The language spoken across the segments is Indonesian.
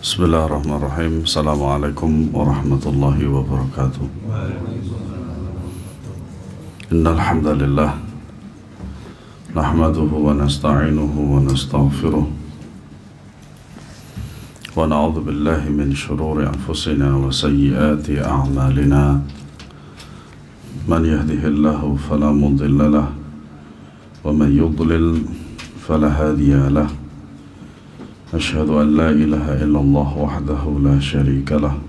Bismillahirrahmanirrahim. Assalamualaikum warahmatullahi wabarakatuh. Innal hamdalillah nahmaduhu wa nasta'inuhu wa nastaghfiruh wa na'udzu billahi min shururi anfusina wa sayyiati a'malina. Man yahdihillahu fala mudilla lahu wa man yudlil fala hadiya lahu. أشهد أن لا إله إلا الله وحده لا شريك له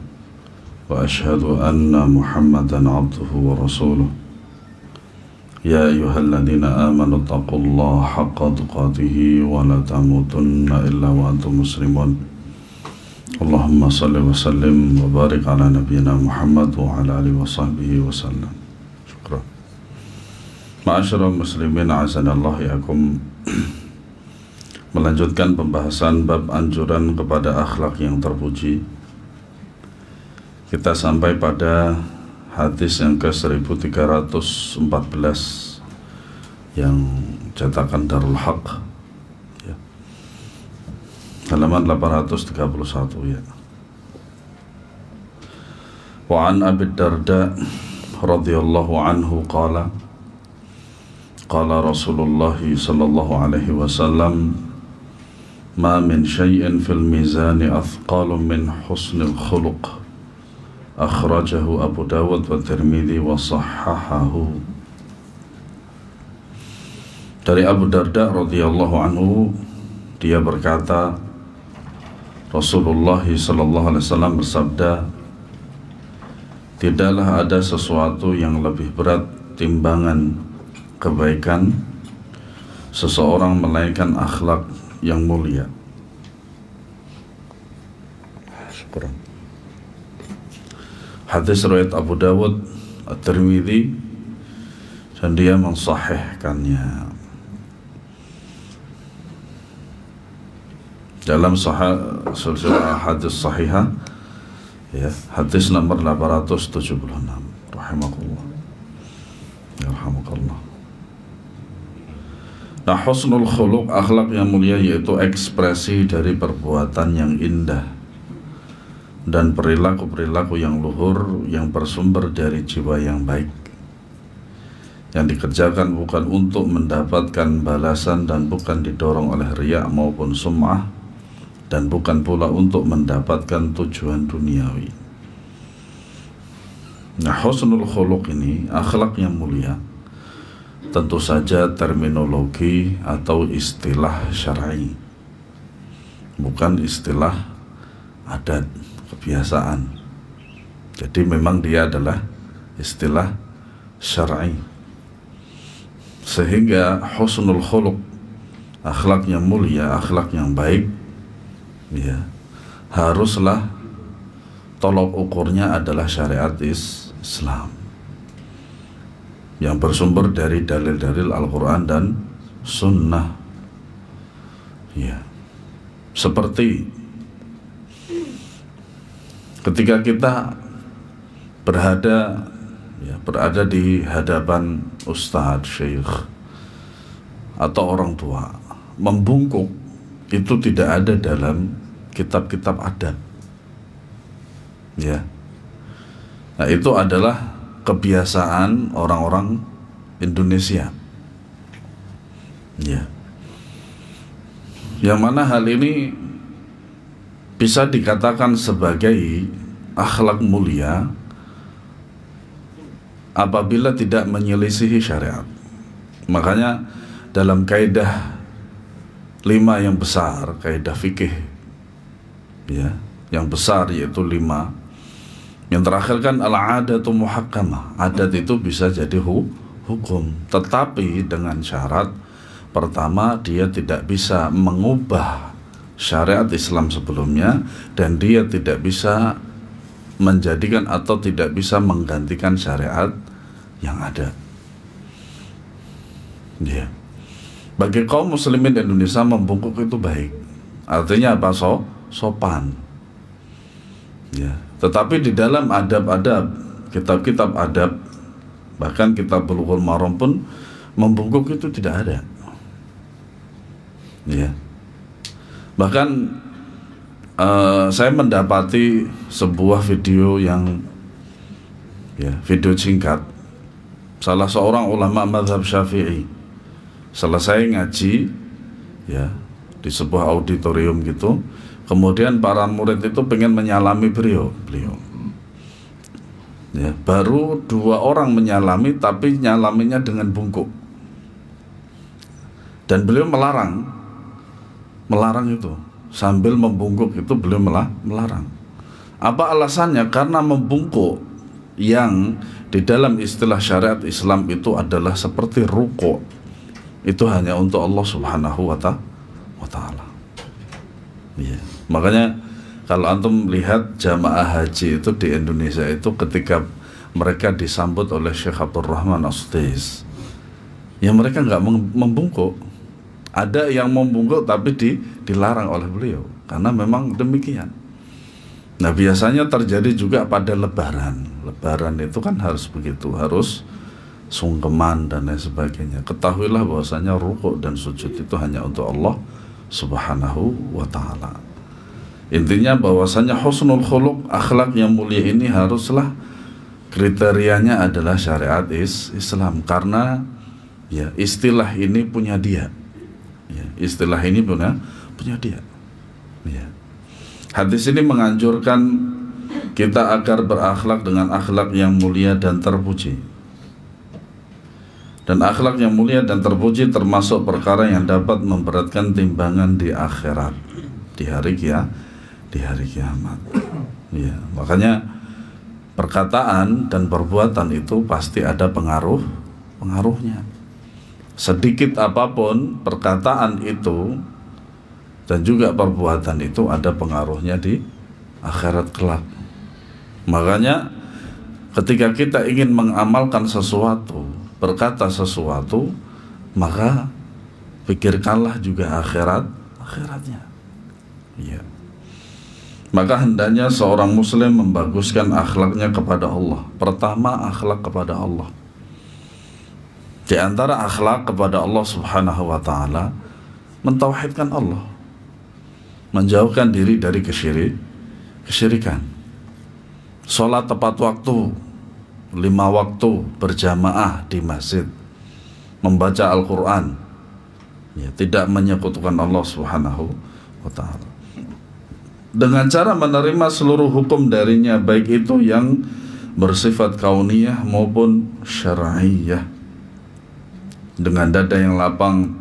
وأشهد أن محمدا عبده ورسوله يا أيها الذين آمنوا اتقوا الله حق تقاته ولا تموتن إلا وأنتم مسلمون اللهم صل وسلم وبارك على نبينا محمد وعلى آله وصحبه وسلم. شكرا. Ma'asyiral muslimin a'azanallahu iyakum. Melanjutkan pembahasan bab anjuran kepada akhlak yang terpuji. Kita sampai pada hadis yang ke-1314 yang cetakan Darul Haq ya. Halaman 831 ya. Wa an Abi Darda radhiyallahu anhu qala Rasulullah sallallahu alaihi wasallam ما من شيء في الميزان أثقال من حسن الخلق أخرجه أبو داود والترمذي وصححه. Dari Abu Darda radhiyallahu anhu, dia berkata, Rasulullah sallallahu alaihi wasallam bersabda, tidaklah ada sesuatu yang lebih berat timbangan kebaikan seseorang melainkan akhlak yang mulia. Syukuran. Hadis riwayat Abu Dawud, At-Tirmidzi, dan dia mensahihkannya. Dalam silsilah hadis sahihah ya, hadis nomor 876. Rahimakumullah. Yarhamukallah. Nah, husnul khuluq, akhlak yang mulia, yaitu ekspresi dari perbuatan yang indah dan perilaku-perilaku yang luhur yang bersumber dari jiwa yang baik, yang dikerjakan bukan untuk mendapatkan balasan dan bukan didorong oleh riya maupun sum'ah, dan bukan pula untuk mendapatkan tujuan duniawi. Nah, husnul khuluq ini, akhlak yang mulia, tentu saja terminologi atau istilah syar'i, bukan istilah adat, kebiasaan. Jadi memang dia adalah istilah syar'i. Sehingga husnul khuluq, akhlak yang mulia, akhlak yang baik ya, haruslah tolok ukurnya adalah syariat Islam yang bersumber dari dalil-dalil Al-Quran dan Sunnah ya. Seperti ketika kita berada di hadapan ustadz, syekh atau orang tua, membungkuk itu tidak ada dalam kitab-kitab adab ya. Nah, itu adalah kebiasaan orang-orang Indonesia ya, yang mana hal ini bisa dikatakan sebagai akhlak mulia apabila tidak menyelisihi syariat. Makanya dalam kaidah 5 yang besar, kaidah fikih ya, yang besar yaitu 5. Yang terakhir kan al-adatu muhakkamah, adat itu bisa jadi hukum, tetapi dengan syarat pertama, dia tidak bisa mengubah syariat Islam sebelumnya, dan dia tidak bisa menjadikan atau tidak bisa menggantikan syariat yang ada ya. Bagi kaum muslimin Indonesia, membungkuk itu baik, artinya apa? Sopan ya. Tetapi di dalam adab-adab, kitab-kitab adab, bahkan kitab Bulughul Maram pun, membungkuk itu tidak ada ya. Bahkan saya mendapati sebuah video yang video singkat salah seorang ulama mazhab Syafi'i selesai ngaji di sebuah auditorium gitu, kemudian para murid itu pengen menyalami beliau. Baru 2 orang menyalami, tapi nyalaminya dengan bungkuk, dan beliau melarang itu. Sambil membungkuk itu beliau melarang. Apa alasannya? Karena membungkuk yang di dalam istilah syariat Islam itu adalah seperti ruku', itu hanya untuk Allah Subhanahu wa ta'ala. Makanya kalau antum lihat jamaah haji itu di Indonesia itu, ketika mereka disambut oleh Syekh Abdul Rahman As-Sudais, mereka nggak membungkuk. Ada yang membungkuk tapi dilarang oleh beliau, karena memang demikian. Nah, biasanya terjadi juga pada lebaran. Lebaran itu kan harus begitu, harus sungkeman dan lain sebagainya. Ketahuilah bahwasanya rukuk dan sujud itu hanya untuk Allah Subhanahu wa ta'ala. Intinya bahwasanya husnul khuluq, akhlak yang mulia ini haruslah kriterianya adalah syariat Islam, karena istilah ini punya dia. Istilah ini punya dia. Hadis ini menganjurkan kita agar berakhlak dengan akhlak yang mulia dan terpuji. Dan akhlak yang mulia dan terpuji termasuk perkara yang dapat memberatkan timbangan di akhirat, di hari kiamat. Makanya perkataan dan perbuatan itu pasti ada pengaruhnya. Sedikit apapun perkataan itu dan juga perbuatan itu ada pengaruhnya di akhirat kelak. Makanya ketika kita ingin mengamalkan sesuatu, berkata sesuatu, maka pikirkanlah juga akhiratnya. Maka hendaknya seorang muslim membaguskan akhlaknya kepada Allah. Pertama, akhlak kepada Allah. Di antara akhlak kepada Allah Subhanahu wa ta'ala, mentauhidkan Allah, menjauhkan diri dari kesyirikan, sholat tepat waktu, 5 waktu berjamaah di masjid, membaca Al-Quran, tidak menyekutukan Allah Subhanahu wa ta'ala, dengan cara menerima seluruh hukum darinya, baik itu yang bersifat kauniyah maupun syar'iyah, dengan dada yang lapang,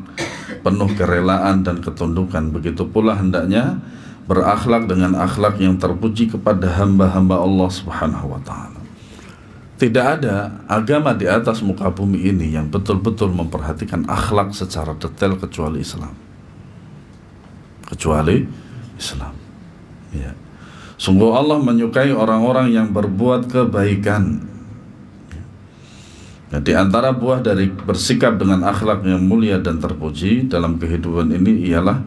penuh kerelaan dan ketundukan. Begitu pula hendaknya berakhlak dengan akhlak yang terpuji kepada hamba-hamba Allah Subhanahu wa ta'ala. Tidak ada agama di atas muka bumi ini yang betul-betul memperhatikan akhlak secara detail kecuali Islam. Sungguh Allah menyukai orang-orang yang berbuat kebaikan. Nah, di antara buah dari bersikap dengan akhlak yang mulia dan terpuji dalam kehidupan ini ialah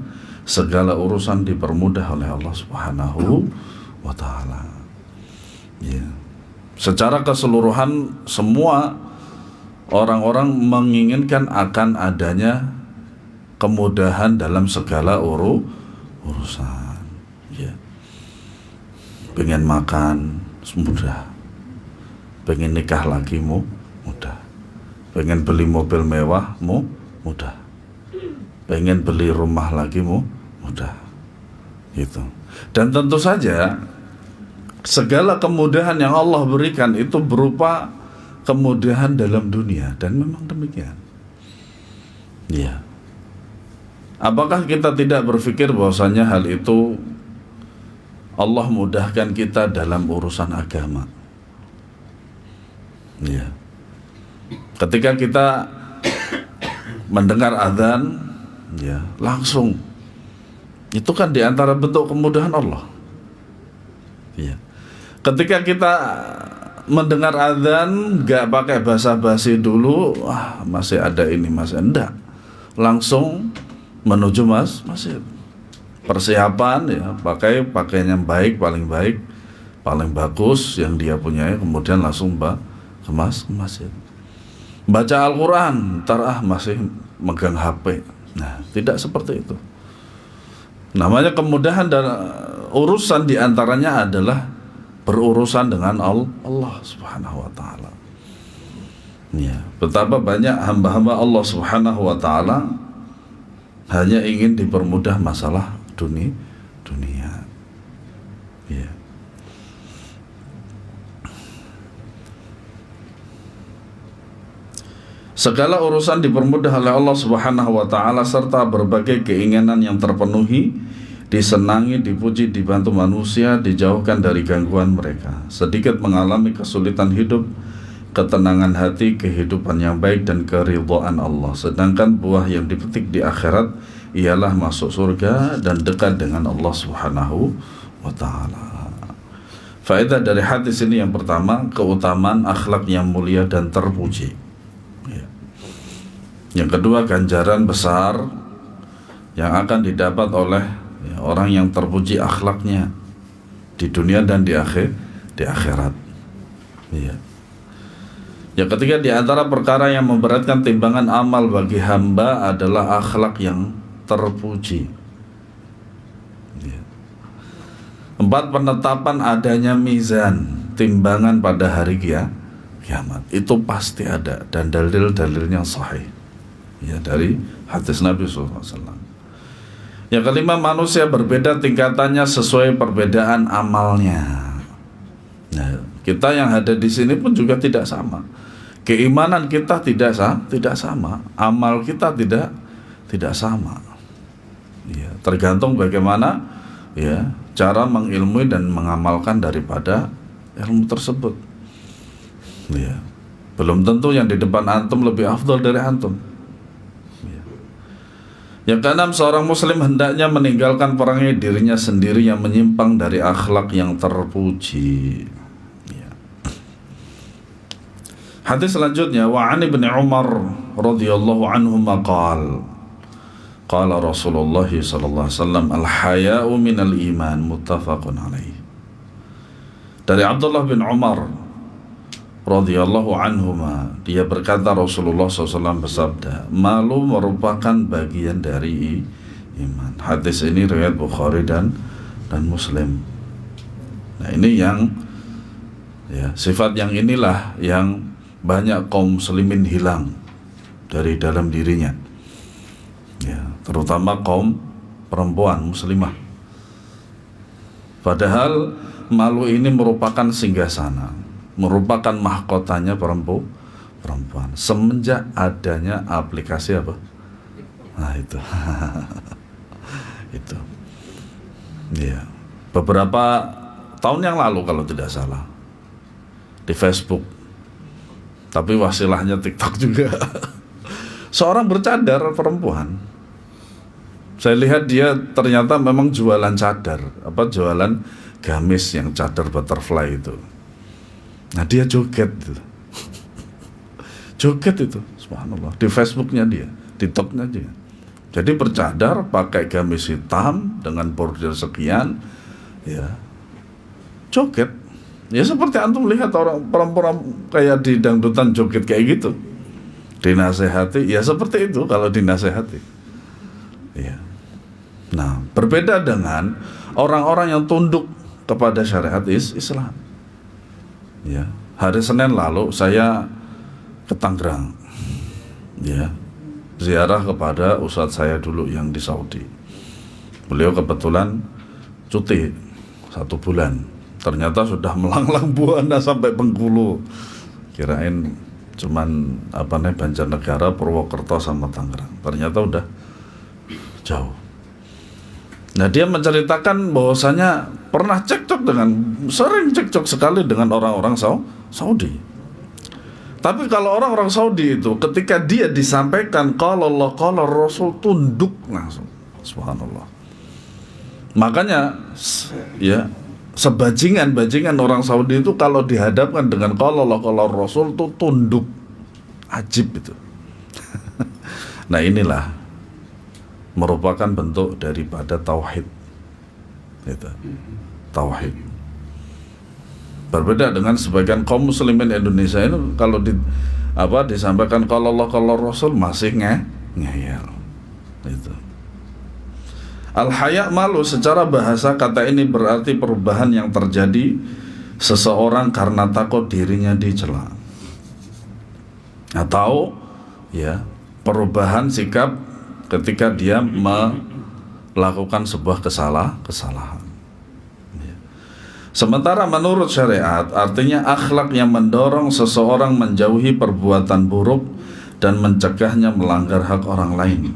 segala urusan dipermudah oleh Allah Subhanahu wa ta'ala. Secara keseluruhan semua orang-orang menginginkan akan adanya kemudahan dalam segala urusan. Pengen makan mudah, pengen nikah lagi mudah, pengen beli mobil mewah mudah, pengen beli rumah lagi mudah, gitu. Dan tentu saja segala kemudahan yang Allah berikan itu berupa kemudahan dalam dunia, dan memang demikian. Apakah kita tidak berpikir bahwasanya hal itu Allah mudahkan kita dalam urusan agama? Ketika kita mendengar azan, langsung itu kan diantara bentuk kemudahan Allah. Ketika kita mendengar azan, gak pakai basa-basi dulu, masih ada ini, masih enggak, langsung menuju masjid. Persiapan, pakai pakaian yang baik, paling bagus yang dia punya, kemudian langsung ke masjid. Baca Al-Quran, ntar masih megang HP. Nah, tidak seperti itu. Namanya kemudahan dan urusan diantaranya adalah berurusan dengan Allah Subhanahu wa ta'ala. Ya, betapa banyak hamba-hamba Allah Subhanahu wa ta'ala hanya ingin dipermudah masalah dunia. Ya. Segala urusan dipermudah oleh Allah Subhanahu wa ta'ala, serta berbagai keinginan yang terpenuhi, disenangi, dipuji, dibantu manusia, dijauhkan dari gangguan mereka. Sedikit mengalami kesulitan hidup, ketenangan hati, kehidupan yang baik, dan keridhaan Allah. Sedangkan buah yang dipetik di akhirat ialah masuk surga dan dekat dengan Allah Subhanahu wa ta'ala. Faedah dari hadis ini yang pertama, keutamaan akhlak yang mulia dan terpuji. Yang kedua, ganjaran besar yang akan didapat oleh orang yang terpuji akhlaknya di dunia dan di akhirat. Ya. Yang ketiga, di antara perkara yang memberatkan timbangan amal bagi hamba adalah akhlak yang terpuji. Ya. 4, penetapan adanya mizan, timbangan pada hari kiamat. Itu pasti ada dan dalil-dalilnya sahih. Ya, dari hadis Nabi SAW. Yang kelima, manusia berbeda tingkatannya sesuai perbedaan amalnya. Nah, kita yang ada di sini pun juga tidak sama. Keimanan kita tidak sama. Amal kita tidak sama. Ya, tergantung bagaimana ya cara mengilmui dan mengamalkan daripada ilmu tersebut. Ya, belum tentu yang di depan antum lebih afdal dari antum. Yang keenam, seorang muslim hendaknya meninggalkan perangai dirinya sendiri yang menyimpang dari akhlak yang terpuji. Ya. Hadis selanjutnya, wa 'an Ibnu Umar radhiyallahu anhu maqal qala Rasulullah sallallahu alaihi wasallam al-haya'u minal iman, muttafaqun alaih. Dari Abdullah bin Umar radhiyallahu anhuma, dia berkata Rasulullah SAW bersabda, malu merupakan bagian dari iman. Hadis ini riwayat Bukhari dan Muslim. Nah, ini yang ya, sifat yang inilah yang banyak kaum muslimin hilang dari dalam dirinya. Ya, terutama kaum perempuan muslimah. Padahal malu ini merupakan singgasana, merupakan mahkotanya perempuan semenjak adanya aplikasi apa? Nah, itu. Itu. Ya. Beberapa tahun yang lalu kalau tidak salah di Facebook. Tapi wasilahnya TikTok juga. Seorang bercadar perempuan. Saya lihat dia ternyata memang jualan cadar, jualan gamis yang cadar butterfly itu. Nah, dia joget itu. Joget itu, subhanallah, di Facebooknya dia, TikToknya dia. Jadi bercadar, pakai gamis hitam dengan bordir sekian, ya, joget. Ya seperti antum lihat orang perempuan kayak di dangdutan joget kayak gitu. Dinasehati, ya seperti itu kalau dinasehati. Ya. Nah, berbeda dengan orang-orang yang tunduk kepada syariat Islam. Ya, hari Senin lalu saya ke Tangerang, ya, ziarah kepada ustadz saya dulu yang di Saudi. Beliau kebetulan cuti 1 bulan, ternyata sudah melanglang buana sampai Bengkulu. Kirain cuman Banjarnegara, Purwokerto sama Tangerang, ternyata udah jauh. Nah, dia menceritakan bahwasanya pernah sering cekcok sekali dengan orang-orang Saudi. Tapi kalau orang-orang Saudi itu ketika dia disampaikan qala Allah qala Rasul, tunduk langsung. Subhanallah. Makanya ya, sebajingan orang Saudi itu kalau dihadapkan dengan qala Allah qala Rasul itu tunduk. Ajib itu. Nah, inilah merupakan bentuk daripada tauhid. Itu. Tauhid. Berbeda dengan sebagian kaum muslimin Indonesia itu kalau disampaikan kalau Allah kalau Rasul masih ngeyel. Itu. Al-haya, malu, secara bahasa kata ini berarti perubahan yang terjadi seseorang karena takut dirinya dicela, atau ya perubahan sikap ketika dia melakukan sebuah kesalahan. Sementara menurut syariat artinya akhlak yang mendorong seseorang menjauhi perbuatan buruk dan mencegahnya melanggar hak orang lain.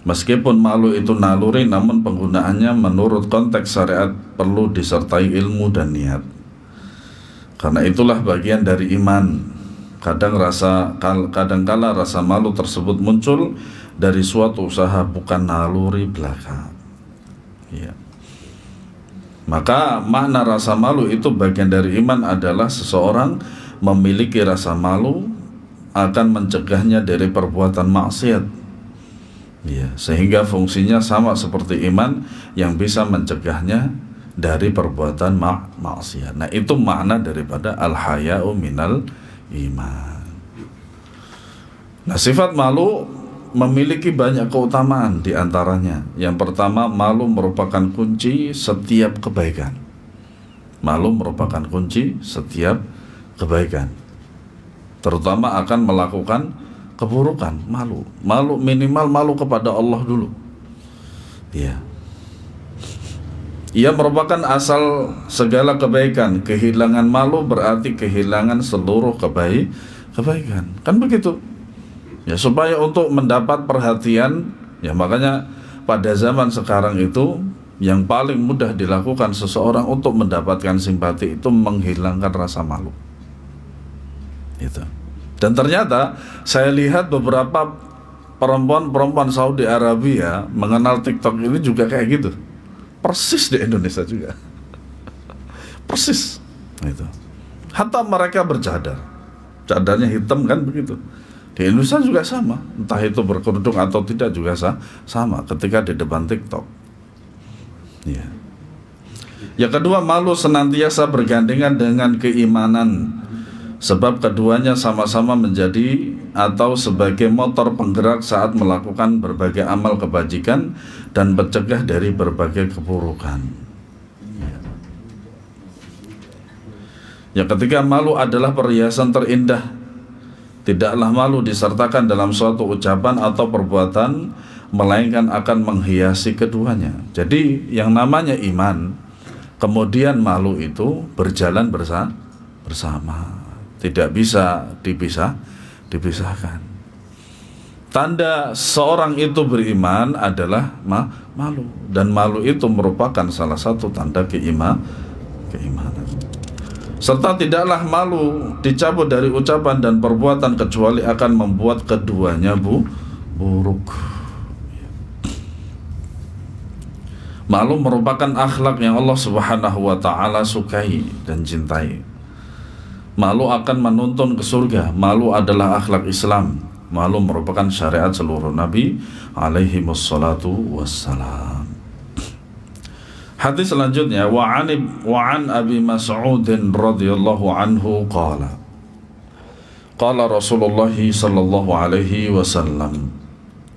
Meskipun malu itu naluri, namun penggunaannya menurut konteks syariat perlu disertai ilmu dan niat. Karena itulah bagian dari iman. Kadangkala rasa malu tersebut muncul dari suatu usaha, bukan naluri belaka. Ya. Maka makna rasa malu itu bagian dari iman adalah seseorang memiliki rasa malu akan mencegahnya dari perbuatan maksiat. Ya, sehingga fungsinya sama seperti iman yang bisa mencegahnya dari perbuatan maksiat. Nah, itu makna daripada al-haya'u minal iman. Nah, sifat malu memiliki banyak keutamaan di antaranya. Yang pertama, malu merupakan kunci setiap kebaikan. Malu merupakan kunci setiap kebaikan. Terutama akan melakukan keburukan, malu minimal malu kepada Allah dulu. Ya. Ia merupakan asal segala kebaikan. Kehilangan malu berarti kehilangan seluruh kebaikan. Kan begitu? Ya, supaya untuk mendapat perhatian, ya makanya pada zaman sekarang itu yang paling mudah dilakukan seseorang untuk mendapatkan simpati itu menghilangkan rasa malu. Itu. Dan ternyata saya lihat beberapa perempuan Saudi Arabia mengenal TikTok ini juga kayak gitu. Persis di Indonesia juga. Persis. Itu. Hatta mereka bercadar. Cadarnya hitam kan begitu. Di Indonesia juga sama. Entah itu berkerudung atau tidak juga sama ketika di depan TikTok. Ya. Yang kedua, malu senantiasa bergandengan dengan keimanan. Sebab keduanya sama-sama menjadi atau sebagai motor penggerak saat melakukan berbagai amal kebajikan dan mencegah dari berbagai keburukan. Yang ketiga, malu adalah perhiasan terindah. Tidaklah malu disertakan dalam suatu ucapan atau perbuatan, melainkan akan menghiasi keduanya. Jadi yang namanya iman, kemudian malu itu berjalan bersama. Tidak bisa dipisahkan. Tanda seorang itu beriman adalah malu, dan malu itu merupakan salah satu tanda keimanan. Serta tidaklah malu dicabut dari ucapan dan perbuatan kecuali akan membuat keduanya buruk. Malu merupakan akhlak yang Allah Subhanahu wa ta'ala sukai dan cintai. Malu akan menuntun ke surga. Malu adalah akhlak Islam. Malu merupakan syariat seluruh Nabi alaihi wassalatu wassalam. Hadis selanjutnya, wa an Abi Mas'ud radhiyallahu anhu qala Rasulullah sallallahu alaihi wasallam.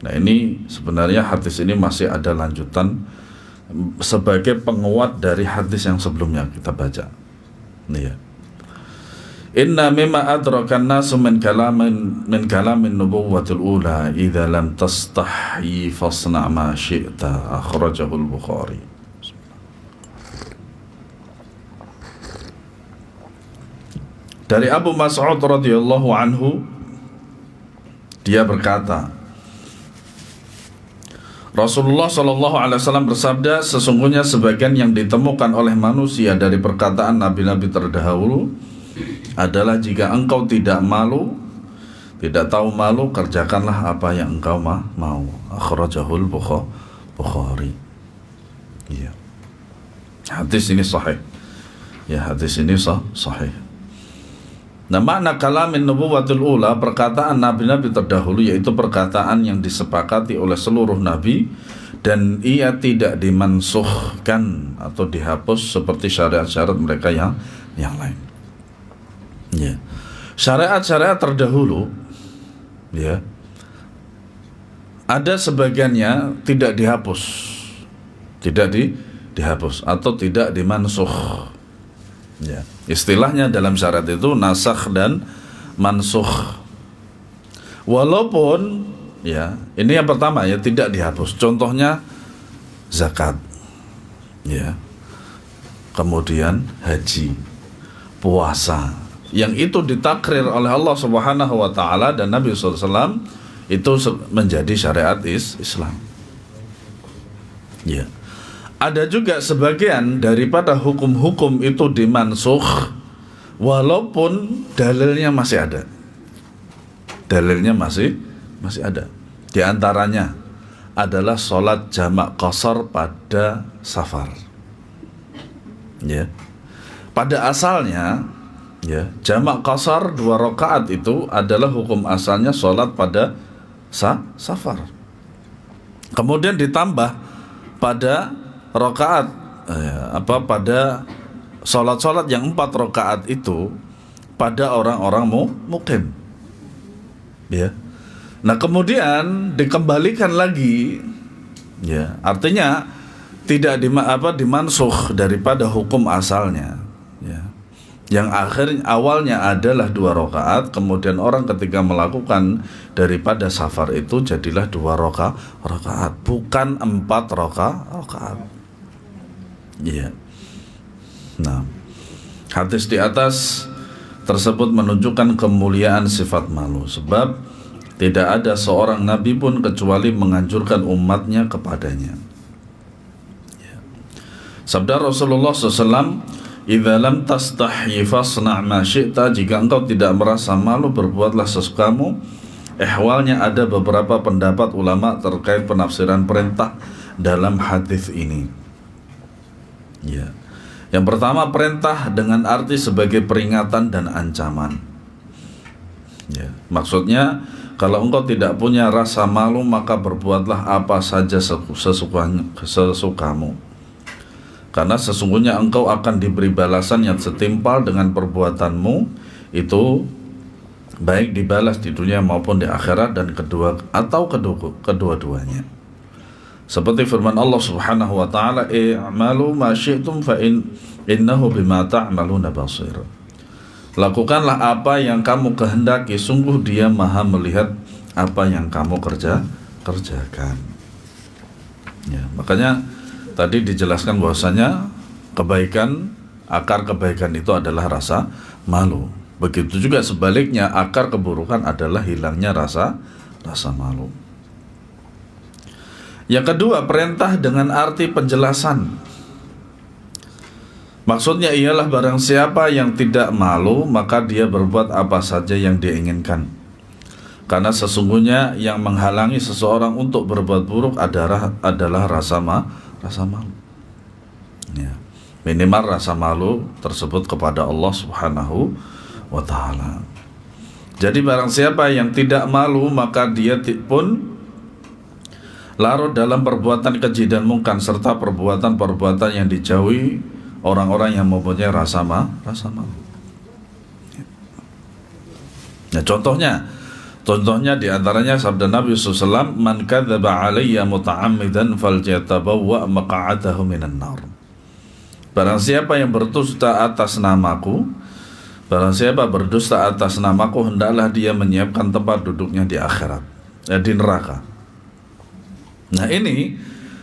Nah, ini sebenarnya hadis ini masih ada lanjutan sebagai penguat dari hadis yang sebelumnya kita baca. Nih ya. Inna mimma adrakan nasu min kalamin nubuwwatil ula idza lam tastahi fasna ma syi'ta, akhrajahu al-Bukhari. Dari Abu Mas'ud radhiyallahu anhu, dia berkata, Rasulullah sallallahu alaihi wasallam bersabda, sesungguhnya sebagian yang ditemukan oleh manusia dari perkataan nabi-nabi terdahulu adalah jika engkau tidak malu, tidak tahu malu, kerjakanlah apa yang engkau mau. Akhrajahul Bukhari. Ya. Hadis ini sahih. Ya, hadis ini sahih. Nah, makna kalamin nubuwatul ula, perkataan nabi-nabi terdahulu, yaitu perkataan yang disepakati oleh seluruh nabi dan ia tidak dimansuhkan atau dihapus seperti syariat-syariat mereka yang lain. Ya. Syariat-syariat terdahulu, ya, Ada sebagiannya tidak dihapus, dihapus atau tidak dimansukh. Ya, istilahnya dalam syarat itu nasakh dan mansukh. Walaupun ya, ini yang pertama ya, tidak dihapus. Contohnya zakat. Ya. Kemudian haji, puasa, yang itu ditakrir oleh Allah Subhanahu wa taala dan Nabi SAW, itu menjadi syariat Islam. Ya. Ada juga sebagian daripada hukum-hukum itu dimansukh walaupun dalilnya masih ada. Dalilnya masih ada. Di antaranya adalah sholat jamak qashar pada safar. Ya. Pada asalnya ya, jamak qashar 2 rakaat itu adalah hukum asalnya sholat pada safar. Kemudian ditambah pada rakaat pada sholat yang 4 rakaat itu pada orang-orang muqim. Ya. Nah, kemudian dikembalikan lagi, ya, artinya tidak dimansukh daripada hukum asalnya, ya. Yang awalnya adalah 2 rakaat, kemudian orang ketika melakukan daripada safar itu jadilah 2 rakaat, bukan 4 rakaat. Iya. Nah, hadis di atas tersebut menunjukkan kemuliaan sifat malu, sebab tidak ada seorang nabi pun kecuali menganjurkan umatnya kepadanya. Ya. Sabda Rasulullah SAW, "Idza lam tastahyi fasna' ma syi'ta." Jika engkau tidak merasa malu, berbuatlah sesukamu. Ihwalnya ada beberapa pendapat ulama terkait penafsiran perintah dalam hadis ini. Ya. Yang pertama, perintah dengan arti sebagai peringatan dan ancaman. Ya. Maksudnya, kalau engkau tidak punya rasa malu, maka berbuatlah apa saja sesukamu. Karena sesungguhnya engkau akan diberi balasan yang setimpal dengan perbuatanmu itu, baik dibalas di dunia maupun di akhirat, dan kedua-duanya. Seperti firman Allah Subhanahu wa taala, "I'malu ma syi'tum fa innahu bima ta'maluna basir." Lakukanlah apa yang kamu kehendaki, sungguh Dia Maha melihat apa yang kamu kerjakan. Ya, makanya tadi dijelaskan bahwasanya akar kebaikan itu adalah rasa malu. Begitu juga sebaliknya, akar keburukan adalah hilangnya rasa malu. Yang kedua, perintah dengan arti penjelasan. Maksudnya ialah barang siapa yang tidak malu, maka dia berbuat apa saja yang dia inginkan. Karena sesungguhnya yang menghalangi seseorang untuk berbuat buruk adalah rasa malu. Ya. Minimal rasa malu tersebut kepada Allah Subhanahu wa ta'ala. Jadi barang siapa yang tidak malu, maka dia pun larut dalam perbuatan keji dan mungkar, serta perbuatan-perbuatan yang dijauhi orang-orang yang mempunyai rasa malu. Nah, contohnya diantaranya sabda Nabi SAW, "Man kadzaba alayya muta'ammidan falyatabawwa maq'adahu minan nar." Barang siapa yang berdusta atas namaku, hendaklah dia menyiapkan tempat duduknya di akhirat, di neraka. Nah, ini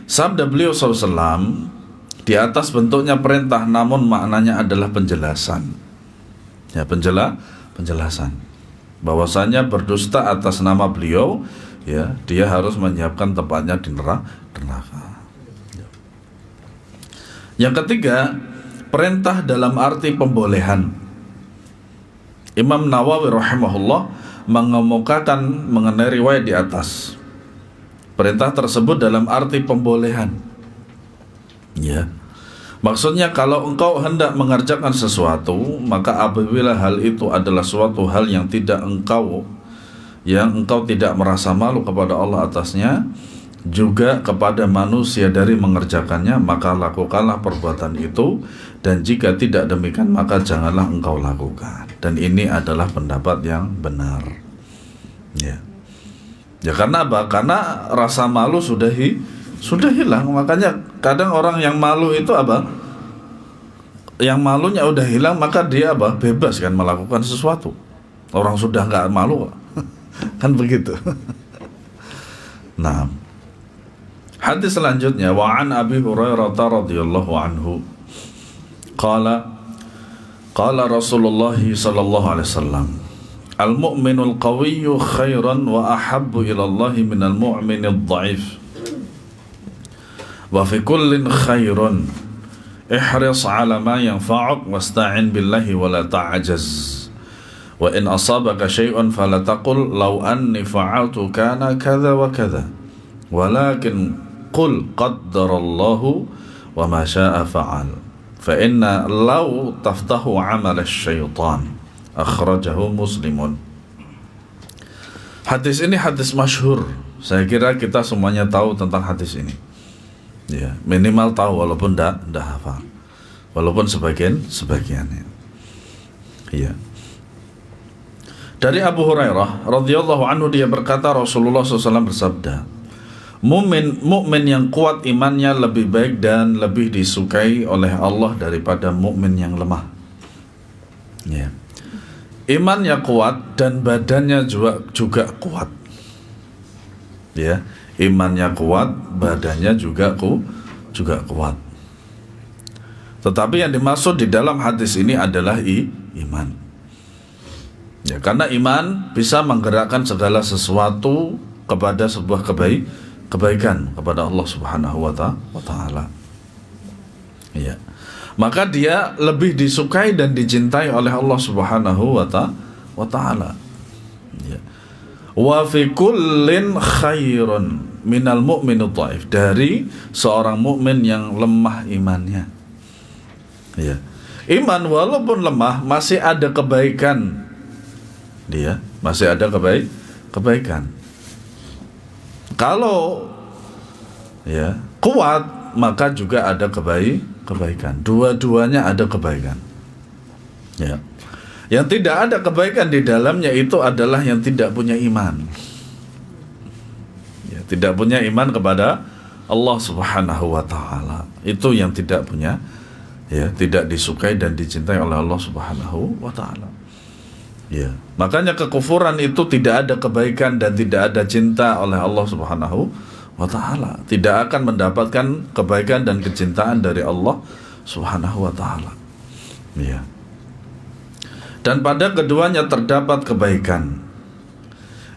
sabda beliau SAW di atas bentuknya perintah, namun maknanya adalah penjelasan. Ya, penjelasan. Bahwasanya berdusta atas nama beliau, ya, dia harus menyiapkan tempatnya di neraka. Yang ketiga, perintah dalam arti pembolehan. Imam Nawawi rahimahullah mengemukakan mengenai riwayat di atas. Perintah tersebut dalam arti pembolehan. Ya. Maksudnya kalau engkau hendak mengerjakan sesuatu, maka apabila hal itu adalah suatu hal yang engkau tidak merasa malu kepada Allah atasnya, juga kepada manusia dari mengerjakannya, maka lakukanlah perbuatan itu, dan jika tidak demikian maka janganlah engkau lakukan. Dan ini adalah pendapat yang benar. Ya. Ya karena apa? Karena rasa malu sudah hilang. Makanya kadang orang yang malu itu apa? Yang malunya udah hilang, maka dia apa? Bebas kan melakukan sesuatu. Orang sudah nggak malu kan begitu. Nah, hadis selanjutnya, wa an Abi Hurairah radhiyallahu anhu qala Rasulullah sallallahu alaihi wasallam, al-mu'minul qawiyyu khairan wa ahabbu ila Allah minal mu'minid dha'if. Wa fi kullin khairun. Ihris ala ma yanfa'uk wasta'in billahi wa la ta'jaz. Wa in asabaka syai'un fala taqul law anni fa'altu kana kadza wa kadza. Walakin qul qaddarallahu wa ma syaa fa'al. Fa inna law taftahu 'amal asy-syaitan. Akhrajahu Muslimun. Hadis ini hadis masyhur. Saya kira kita semuanya tahu tentang hadis ini. Ya, minimal tahu walaupun enggak hafal. Walaupun sebagiannya. Iya. Dari Abu Hurairah radhiyallahu anhu, dia berkata Rasulullah SAW bersabda, mukmin yang kuat imannya lebih baik dan lebih disukai oleh Allah daripada mukmin yang lemah. Ya. Imannya kuat dan badannya juga kuat. Ya, imannya kuat, badannya juga kuat. Tetapi yang dimaksud di dalam hadis ini adalah iman. Ya, karena iman bisa menggerakkan segala sesuatu kepada sebuah kebaikan kepada Allah Subhanahu wa taala. Ya. Maka dia lebih disukai dan dicintai oleh Allah Subhanahu wa taala. Ya. Wa fi kullin khairun minal mu'minid dhaif, dari seorang mukmin yang lemah imannya. Ya. Iman walaupun lemah masih ada kebaikan. Dia masih ada kebaikan. Kalau ya kuat, maka juga ada kebaikan. Dua-duanya ada kebaikan. Ya. Yang tidak ada kebaikan di dalamnya itu adalah yang tidak punya iman. Ya, tidak punya iman kepada Allah Subhanahu wa taala. Itu yang tidak punya, ya, tidak disukai dan dicintai oleh Allah Subhanahu wa taala. Ya. Makanya kekufuran itu tidak ada kebaikan dan tidak ada cinta oleh Allah Subhanahu wa ta'ala. Tidak akan mendapatkan kebaikan dan kecintaan dari Allah Subhanahu wa ta'ala. Ya. Dan pada keduanya terdapat kebaikan.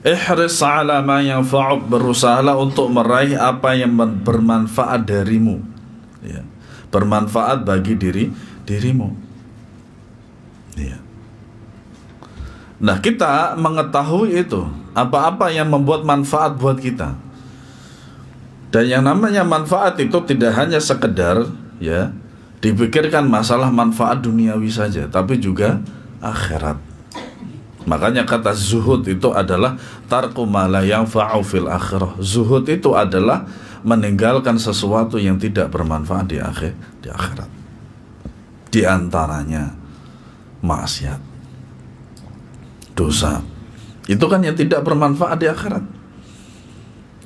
Ihris ala ma yanfa'uk, berusahalah untuk meraih apa yang bermanfaat darimu. Ya. Bermanfaat bagi dirimu. Ya. Nah, kita mengetahui itu, apa-apa yang membuat manfaat buat kita. Dan yang namanya manfaat itu tidak hanya sekedar, ya, dipikirkan masalah manfaat duniawi saja, tapi juga akhirat. Makanya kata zuhud itu adalah tarku ma la yanfa'u fil akhirah. Zuhud itu adalah meninggalkan sesuatu yang tidak bermanfaat di akhirat. Di antaranya maksiat, dosa. Itu kan yang tidak bermanfaat di akhirat.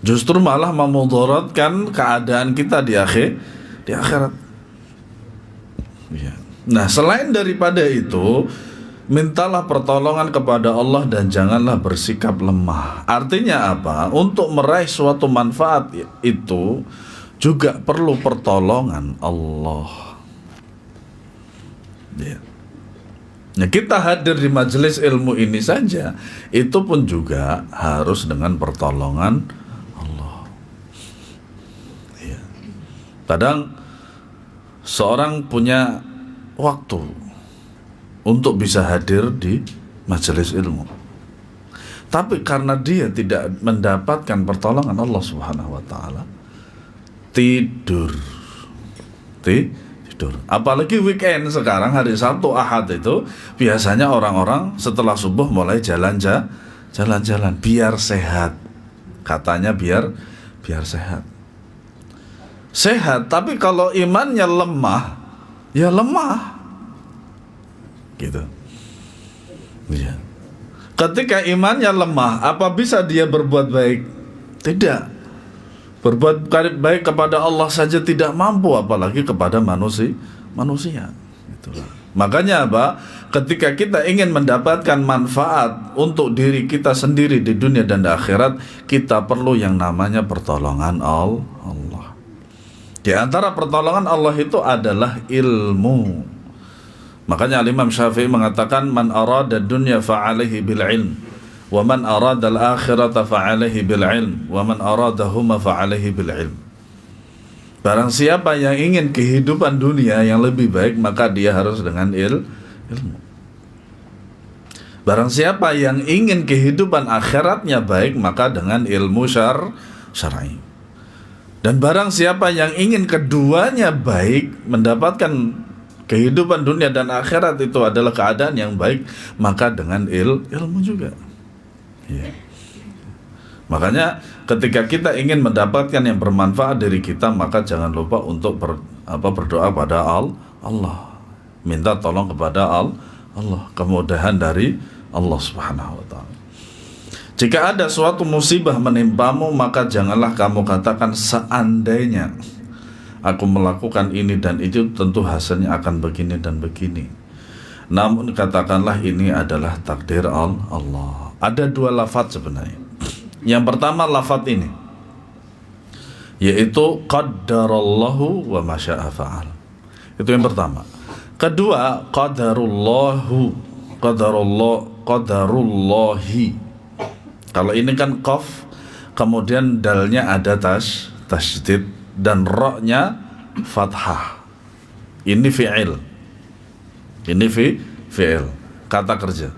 Justru malah memudaratkan keadaan kita di akhirat. Ya. Nah, selain daripada itu, mintalah pertolongan kepada Allah dan janganlah bersikap lemah. Artinya apa? Untuk meraih suatu manfaat itu juga perlu pertolongan Allah. Ya. Nah, kita hadir di majelis ilmu ini saja, itu pun juga harus dengan pertolongan Allah. Ya. Kadang seorang punya waktu untuk bisa hadir di majelis ilmu, tapi karena dia tidak mendapatkan pertolongan Allah Subhanahu wa ta'ala, tidur. Apalagi weekend sekarang, hari Sabtu Ahad itu biasanya orang-orang setelah subuh mulai jalan-jalan biar sehat. Katanya biar sehat. Tapi kalau imannya lemah, ya lemah. Gitu. Ya. Ketika imannya lemah, apa bisa dia berbuat baik? Tidak. Berbuat baik kepada Allah saja tidak mampu, apalagi kepada manusia. Itulah. Makanya apa? Ketika kita ingin mendapatkan manfaat untuk diri kita sendiri di dunia dan di akhirat, kita perlu yang namanya pertolongan Allah. Di antara pertolongan Allah itu adalah ilmu. Makanya Imam Syafi'i mengatakan, man arada dunya fa'alaihi bil ilm, wa man arada al-akhirata fa'alaihi bil ilm, wa man aradahuma fa'alaihi bil ilm. Barang siapa yang ingin kehidupan dunia yang lebih baik, maka dia harus dengan ilmu. Barang siapa yang ingin kehidupan akhiratnya baik, maka dengan ilmu syar'i. Dan barang siapa yang ingin keduanya baik, mendapatkan kehidupan dunia dan akhirat itu adalah keadaan yang baik, maka dengan ilmu juga. Makanya ketika kita ingin mendapatkan yang bermanfaat dari kita, maka jangan lupa untuk berdoa pada Allah. Minta tolong kepada Allah, kemudahan dari Allah Subhanahu wa taala. Jika ada suatu musibah menimpamu, maka janganlah kamu katakan seandainya aku melakukan ini dan itu, tentu hasilnya akan begini dan begini. Namun katakanlah ini adalah takdir Allah. Ada dua lafaz sebenarnya. Yang pertama lafaz ini, yaitu qaddarallahu wa ma syaa fa'al. Itu yang pertama. Kedua, qadarullahi. Kalau ini kan qaf, kemudian dalnya ada tasydid dan ra-nya fathah. Ini fi'il. Kata kerja.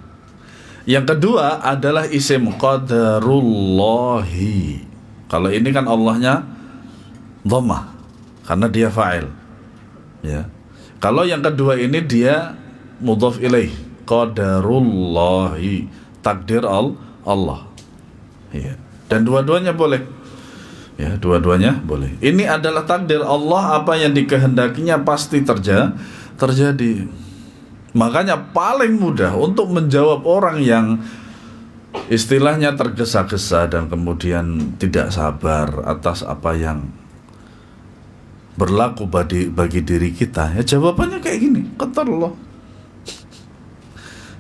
Yang kedua adalah isim qadarullahi. Kalau ini kan Allahnya dhammah karena dia fa'il. Ya. Kalau yang kedua ini dia mudhaf ilaih, qadarullahi, takdir Allah. Ya. Dan dua-duanya boleh. Ya, dua-duanya boleh. Ini adalah takdir Allah, apa yang dikehendakinya pasti terjadi. Makanya paling mudah untuk menjawab orang yang istilahnya tergesa-gesa dan kemudian tidak sabar atas apa yang berlaku bagi diri kita, ya jawabannya kayak gini, qadarullah.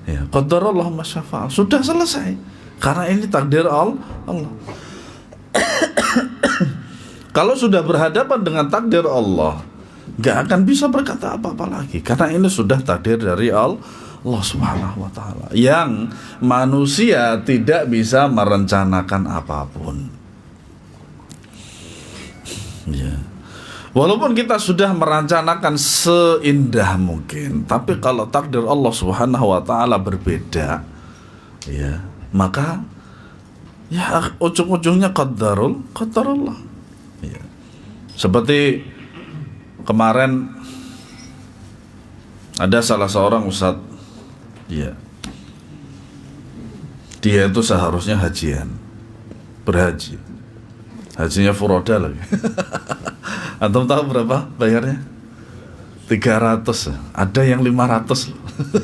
Ya, qadarullah ma syaa fa'al. Sudah selesai. Karena ini takdir Allah. Kalau sudah berhadapan dengan takdir Allah, gak akan bisa berkata apa-apa lagi, karena ini sudah takdir dari Allah Subhanahu wa ta'ala, yang manusia tidak bisa merencanakan apapun. Ya. Walaupun kita sudah merencanakan seindah mungkin, tapi kalau takdir Allah Subhanahu wa ta'ala berbeda, ya, maka ya ujung-ujungnya qadarullah. Ya. Seperti kemarin ada salah seorang ustadz, ya, dia itu seharusnya berhaji, hajinya furoda lagi. Antum tahu berapa bayarnya? 300. Ada yang 500.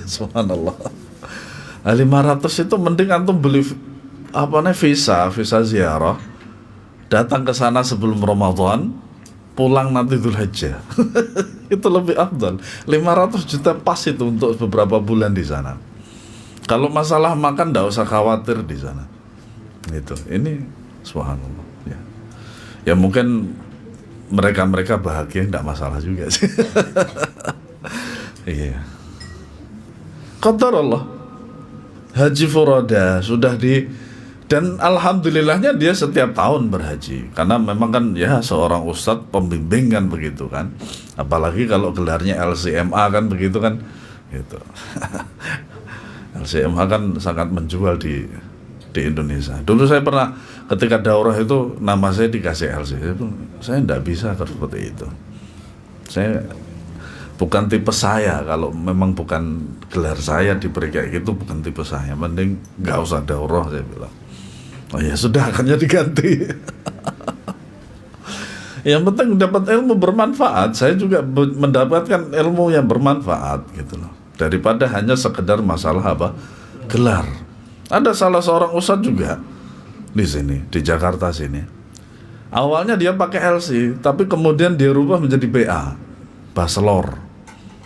Subhanallah. 500 itu mending antum beli visa ziarah, datang ke sana sebelum Ramadan, pulang nanti Dzulhijjah. Itu lebih afdal. 500 juta pas itu untuk beberapa bulan di sana. Kalau masalah makan enggak usah khawatir di sana. Itu. Ini subhanallah, ya. Ya mungkin mereka bahagia, enggak masalah juga sih. Iya. Qadarullah. Haji furoda sudah dan alhamdulillahnya dia setiap tahun berhaji, karena memang kan ya seorang ustadz pembimbing kan begitu kan, apalagi kalau gelarnya LCMA kan begitu kan gitu. LCMA kan sangat menjual di Indonesia. Dulu saya pernah ketika daurah itu nama saya dikasih LC, saya tidak bisa seperti itu. Saya bukan tipe saya, kalau memang bukan gelar saya diberi kayak gitu, bukan tipe saya, mending nggak usah daurah, saya bilang. Oh ya sudah, akhirnya diganti. Yang penting dapat ilmu bermanfaat. Saya juga mendapatkan ilmu yang bermanfaat gitu loh, daripada hanya sekedar masalah gelar. Ada salah seorang ustadz juga di sini, di Jakarta sini. Awalnya dia pakai LC, tapi kemudian dia rubah menjadi BA, Baselor.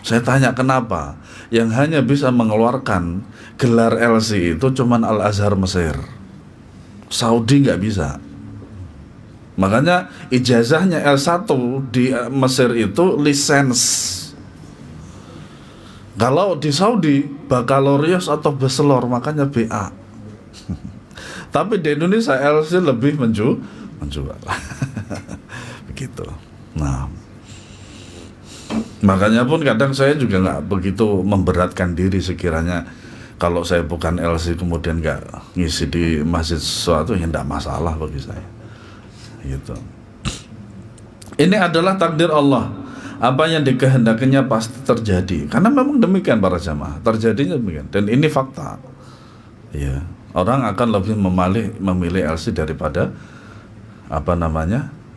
Saya tanya kenapa? Yang hanya bisa mengeluarkan gelar LC itu cuman Al-Azhar Mesir. Saudi nggak bisa. Makanya ijazahnya L1 di Mesir itu lisens. Kalau di Saudi bakalorius atau bachelor, makanya BA. Tapi di Indonesia LC lebih menjual. Begitu. Nah, makanya pun kadang saya juga nggak begitu memberatkan diri sekiranya kalau saya bukan LC kemudian nggak ngisi di masjid sesuatu, ya nggak masalah bagi saya. Gitu. Ini adalah takdir Allah. Apa yang dikehendakinya pasti terjadi. Karena memang demikian para jamaah, terjadinya demikian. Dan ini fakta. Ya, orang akan lebih memilih LC daripada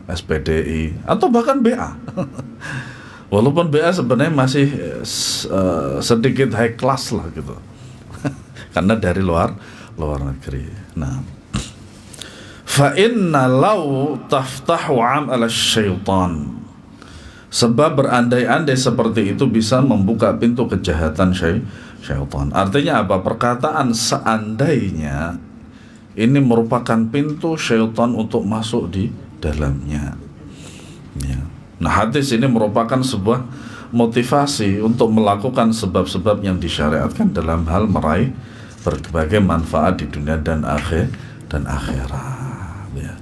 SPDI atau bahkan BA. Walaupun BA sebenarnya masih sedikit high class lah gitu. Karena dari luar negeri. Nah, fa inna law taftahu 'ala syaitan. Sebab berandai-andai seperti itu bisa membuka pintu kejahatan syaitan. Artinya apa? Perkataan seandainya ini merupakan pintu syaitan untuk masuk di dalamnya. Ya. Nah, hadis ini merupakan sebuah motivasi untuk melakukan sebab-sebab yang disyariatkan dalam hal meraih berbagai manfaat di dunia dan akhirat. Ya.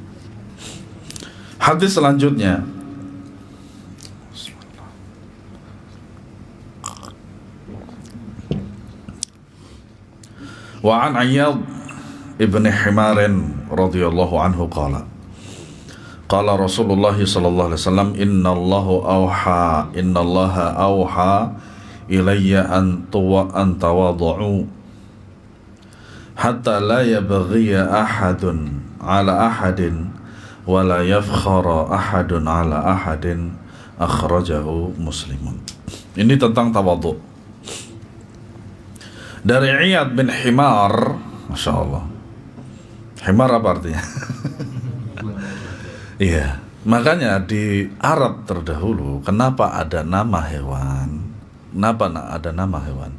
Hadis selanjutnya, wa an Iyad ibn Himar radhiyallahu anhu qala Rasulullah sallallahu alaihi wasallam innallaha awha ilayya an tawadhu hatta la yabghiya ahadun ala ahadin wa la yafkhara ahadun ala ahadin, akhrajahu Muslimun. Ini tentang tawadhu dari Iyad bin Himar. Masya Allah, Himar apa artinya? Iya, makanya di Arab terdahulu kenapa ada nama hewan? Kenapa ada nama hewan?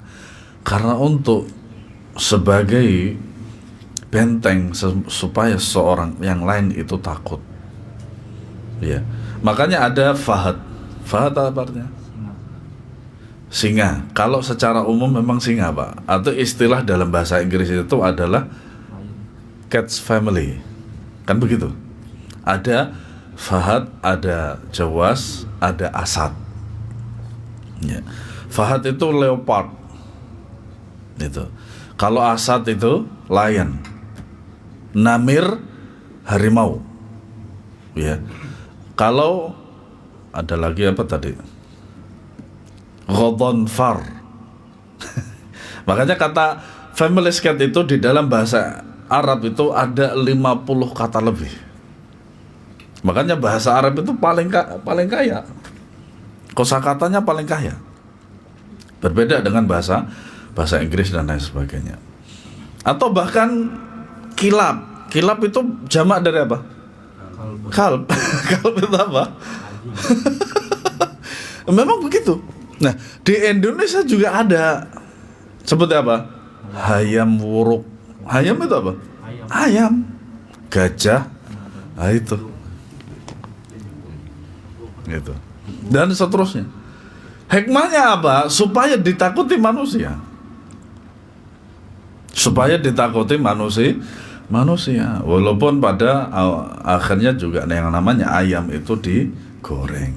Karena untuk sebagai benteng supaya seorang yang lain itu takut. Ya, makanya ada fahad. Fahad apa artinya? Singa. Kalau secara umum memang singa, Pak. Atau istilah dalam bahasa Inggris itu adalah cat's family. Kan begitu. Ada fahad, ada jawas, ada asad. Ya. Fahad itu leopard. Itu. Kalau asad itu lion. Namir harimau. Ya. Kalau ada lagi apa tadi? Ghadhanfar. Makanya kata family cat itu di dalam bahasa Arab itu ada 50 kata lebih. Makanya bahasa Arab itu paling kaya. Kosakatanya paling kaya. Berbeda dengan bahasa Inggris dan lain sebagainya. Atau bahkan kilab. Kilab itu jamak dari apa? Kalb. Kalb itu apa? Memang begitu. Nah, di Indonesia juga ada seperti apa? Hayam wuruk. Hayam itu apa? Ayam. Gajah. Nah, itu. Gitu. Dan seterusnya. Hikmahnya apa? Supaya ditakuti manusia. Supaya ditakuti manusia. Walaupun pada akhirnya juga yang namanya ayam itu digoreng.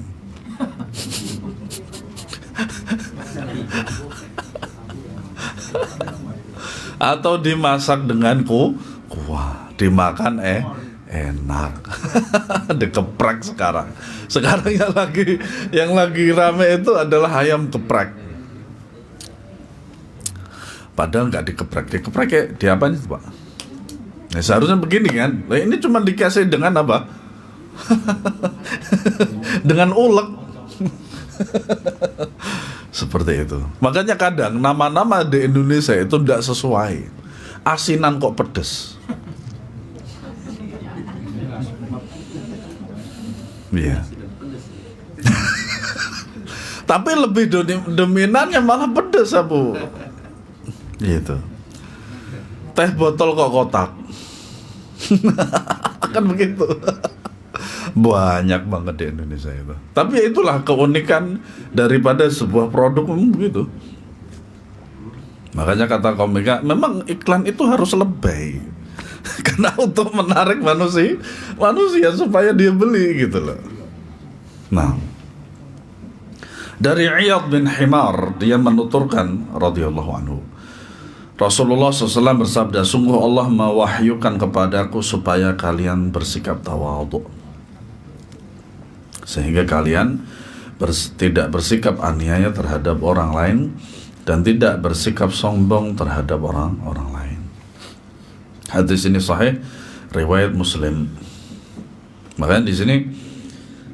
Atau dimasak dengan kuah, dimakan enak. Dikeprek sekarang yang lagi rame itu adalah ayam geprek. Padahal nggak dikeprek kayak diapain itu, Pak? Nah, seharusnya begini kan. Nah, ini cuma dikasih dengan apa? Dengan ulek. Seperti itu. Makanya kadang nama-nama di Indonesia itu tidak sesuai. asinan kok pedes. Iya. Tapi lebih dominannya malah pedes, Bu. Gitu. Teh botol kok kotak. Kan begitu. Banyak banget di Indonesia itu. Tapi itulah keunikan daripada sebuah produk begitu. Makanya kata komika, memang iklan itu harus lebay. Karena untuk menarik manusia supaya dia beli gitu loh. Nah, dari Iyad bin Himar, dia menuturkan radhiyallahu anhu, Rasulullah SAW bersabda, sungguh Allah mewahyukan kepadaku supaya kalian bersikap tawadhu, sehingga kalian tidak bersikap aniaya terhadap orang lain dan tidak bersikap sombong terhadap orang lain. Hadis ini sahih, riwayat Muslim. Makanya di sini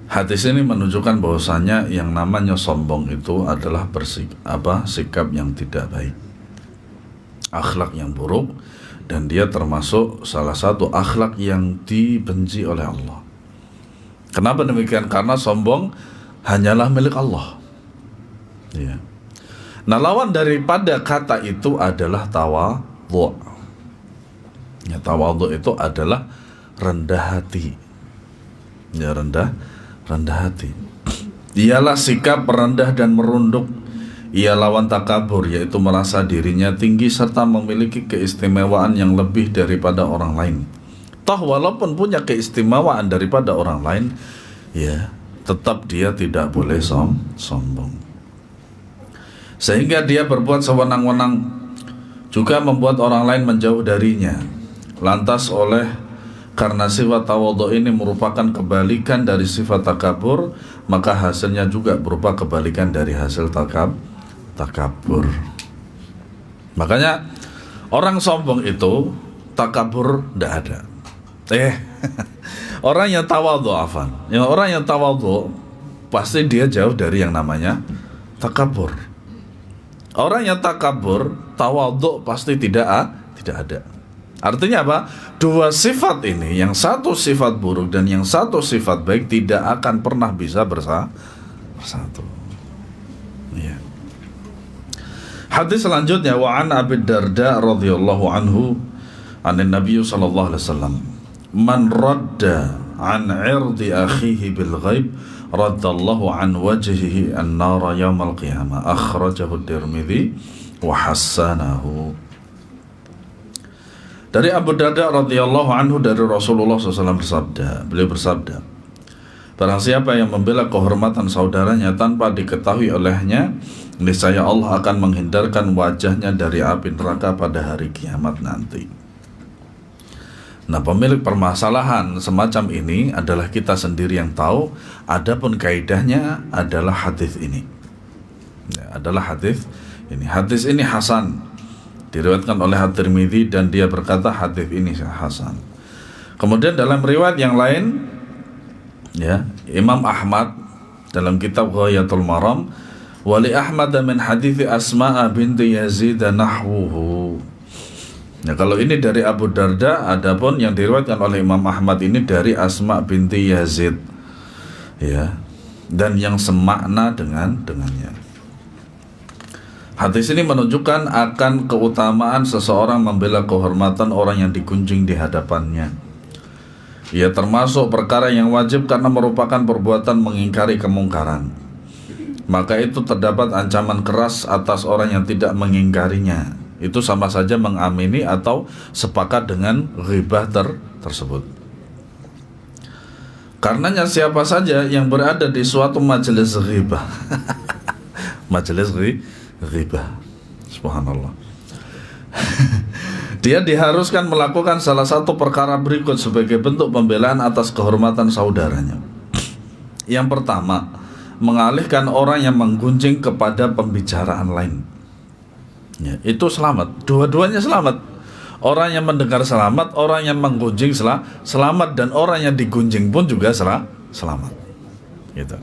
hadis ini menunjukkan bahwasanya yang namanya sombong itu adalah sikap yang tidak baik, akhlak yang buruk, dan dia termasuk salah satu akhlak yang dibenci oleh Allah. Kenapa demikian? Karena sombong hanyalah milik Allah. Ya. Nah, lawan daripada kata itu adalah tawadhu. Ya, tawadhu itu adalah rendah hati. Ya, rendah hati. Ialah sikap rendah dan merunduk. Ia lawan takabur, yaitu merasa dirinya tinggi serta memiliki keistimewaan yang lebih daripada orang lain. Toh walaupun punya keistimewaan daripada orang lain, ya tetap dia tidak boleh sombong. Sehingga dia berbuat sewenang-wenang, juga membuat orang lain menjauh darinya. Lantas karena sifat tawadhu ini merupakan kebalikan dari sifat takabur, maka hasilnya juga berupa kebalikan dari hasil takabur. Makanya orang sombong itu takabur tidak ada. Orang yang tawadhu orang yang tawadhu pasti dia jauh dari yang namanya takabur. Orang yang takabur, tawadhu pasti tidak ada. Artinya apa? Dua sifat ini, yang satu sifat buruk dan yang satu sifat baik, tidak akan pernah bisa bersatu. Ya. Hadis selanjutnya, wa an Abi Darda radhiyallahu anhu anin Nabi sallallahu alaihi wasallam, man radda an 'irdi akhihi bil ghaib raddallahu an wajhihi an-nar yaumal qiyamah. Akhrajahu at-Tirmidzi wa hassanahu. Dari Abu Darda radhiyallahu anhu, dari Rasulullah SAW beliau bersabda, barang siapa yang membela kehormatan saudaranya tanpa diketahui olehnya, niscaya Allah akan menghindarkan wajahnya dari api neraka pada hari kiamat nanti. Nah, pemilik permasalahan semacam ini adalah kita sendiri yang tahu. Adapun kaidahnya adalah hadis ini. Hadis ini hasan, diriwayatkan oleh At-Tirmidzi, dan dia berkata hadis ini hasan. Kemudian dalam riwayat yang lain, ya, Imam Ahmad dalam kitab Ghayatul Maram, wali Ahmad min hadits Asma binti Yazid nahwuhu. Nah, kalau ini dari Abu Darda, adapun yang diriwayatkan oleh Imam Ahmad ini dari Asma binti Yazid, ya, dan yang semakna dengannya. Hadis ini menunjukkan akan keutamaan seseorang membela kehormatan orang yang digunjing di hadapannya. Ia termasuk perkara yang wajib karena merupakan perbuatan mengingkari kemungkaran. Maka itu terdapat ancaman keras atas orang yang tidak mengingkarinya. Itu sama saja mengamini atau sepakat dengan ghibah tersebut. Karenanya siapa saja yang berada di suatu majelis ghibah majelis ghibah, subhanallah, dia diharuskan melakukan salah satu perkara berikut sebagai bentuk pembelaan atas kehormatan saudaranya. Yang pertama, mengalihkan orang yang menggunjing kepada pembicaraan lain. Ya, itu selamat, dua-duanya selamat. Orang yang mendengar selamat, orang yang menggunjing selamat, dan orang yang digunjing pun juga selamat. Gitu.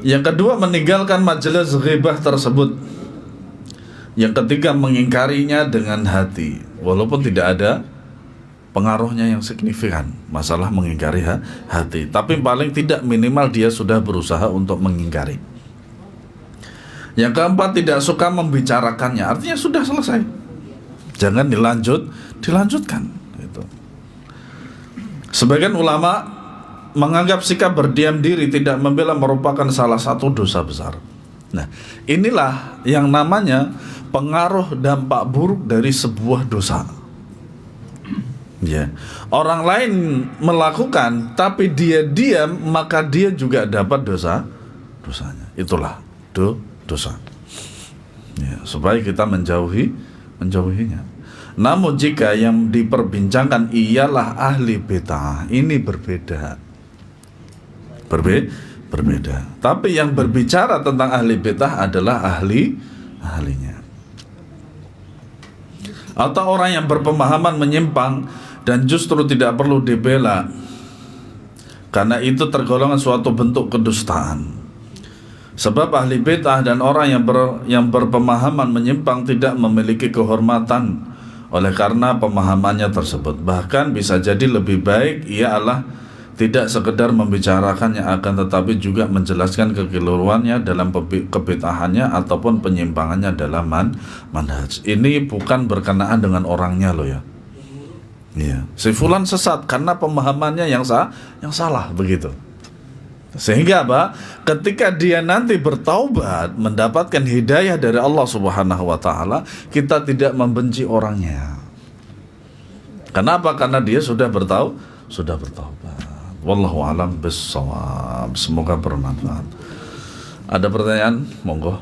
Yang kedua, meninggalkan majelis ghibah tersebut. Yang ketiga, mengingkarinya dengan hati, walaupun tidak ada pengaruhnya yang signifikan masalah mengingkari hati, tapi paling tidak minimal dia sudah berusaha untuk mengingkari. Yang keempat, tidak suka membicarakannya, artinya sudah selesai, jangan dilanjutkan gitu. Sebagian ulama menganggap sikap berdiam diri tidak membela merupakan salah satu dosa besar. Nah, inilah yang namanya pengaruh dampak buruk dari sebuah dosa. Ya, orang lain melakukan tapi dia diam, maka dia juga dapat dosanya. Itulah dosa. Ya, supaya kita menjauhinya. Namun jika yang diperbincangkan ialah ahli bid'ah, ini berbeda. Tapi yang berbicara tentang ahli bid'ah adalah ahlinya. Atau orang yang berpemahaman menyimpang dan justru tidak perlu dibela, karena itu tergolong suatu bentuk kedustaan. Sebab ahli bid'ah dan orang yang berpemahaman menyimpang tidak memiliki kehormatan oleh karena pemahamannya tersebut. Bahkan bisa jadi lebih baik ialah tidak sekedar membicarakannya, akan tetapi juga menjelaskan kekeliruannya dalam kebid'ahannya ataupun penyimpangannya dalam manhaj. Ini bukan berkenaan dengan orangnya loh ya. Iya, si fulan sesat karena pemahamannya yang salah begitu. Sehingga apa? Ketika dia nanti bertaubat, mendapatkan hidayah dari Allah Subhanahu wa taala, kita tidak membenci orangnya. Kenapa? Karena dia sudah bertaubat. Wallahu a'lam bissawab. Semoga bermanfaat. Ada pertanyaan? Monggo.